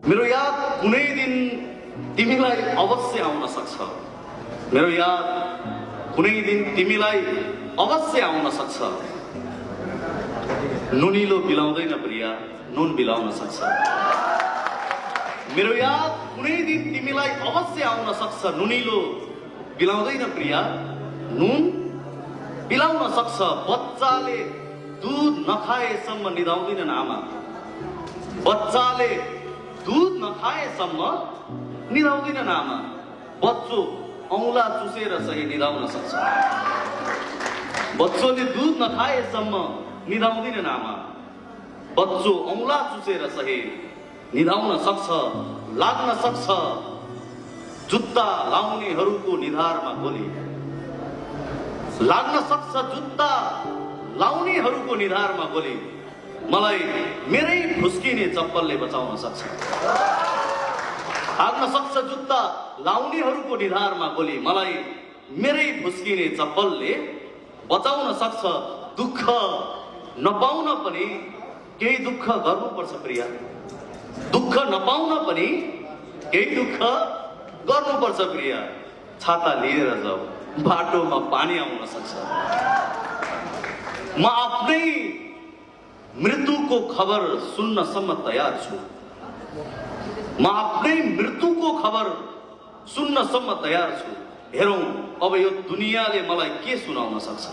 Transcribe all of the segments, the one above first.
मेरो याद कुनै दिन तिमीलाई अवश्य आउन सक्छ। मेरो याद कुनै दिन तिमीलाई अवश्य आउन सक्छ। नुनिलो बिलाउँदैन प्रिया, नुन बिलाउन सक्छ। मेरो याद कुनै दिन तिमीलाई अवश्य आउन सक्छ। नुनिलो बिलाउँदैन प्रिया, नुन बिलाउन सक्छ। बच्चाले दूध नखाएसम्म निदाउँदैनन् आमा। बच्चाले दूध नखाएसम्म निदाउँदैनन् आमा। बच्चो औँला चुसेर सही निदाउन सक्छ। बच्चोले दूध नखाएसम्म निदाउँदैनन् आमा। बच्चो औँला चुसेर सही निदाउन सक्छ। लाग्न सक्छ जुत्ता लाउनेहरूको निधारमा गोली। लाग्न सक्छ जुत्ता लाउनेहरूको निधारमा गोली। मलाई मेरै फुस्किने चप्पलले बचाउन सक्छ। लाग्न सक्छ जुत्ता लाउनेहरूको निधारमा गोली। मलाई मेरै फुस्किने चप्पलले बचाउन सक्छ। दुःख नपाउन पनि केही दुःख गर्नुपर्छ प्रिया। दुःख नपाउन पनि केही दुःख गर्नुपर्छ प्रिया। छाता लिएर जाऊ, बाटोमा पानी आउन सक्छ। म आफ्नै मृत्युको खबर सुन्नसम्म तयार छु। म आफ्नै मृत्युको खबर सुन्नसम्म तयार छु। हेरौँ अब यो दुनियाँले मलाई के सुनाउन सक्छ।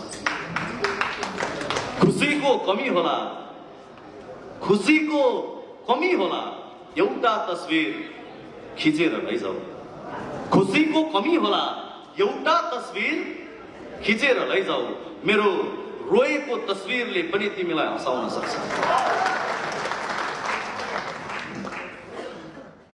खुसीको कमी होला, खुसीको कमी होला, एउटा तस्बिर खिचेर लैजाऊ। खुसीको कमी होला, एउटा तस्बिर खिचेर लैजाऊ। मेरो रोएको तस्बिरले पनि तिमीलाई हँसाउन सक्छ।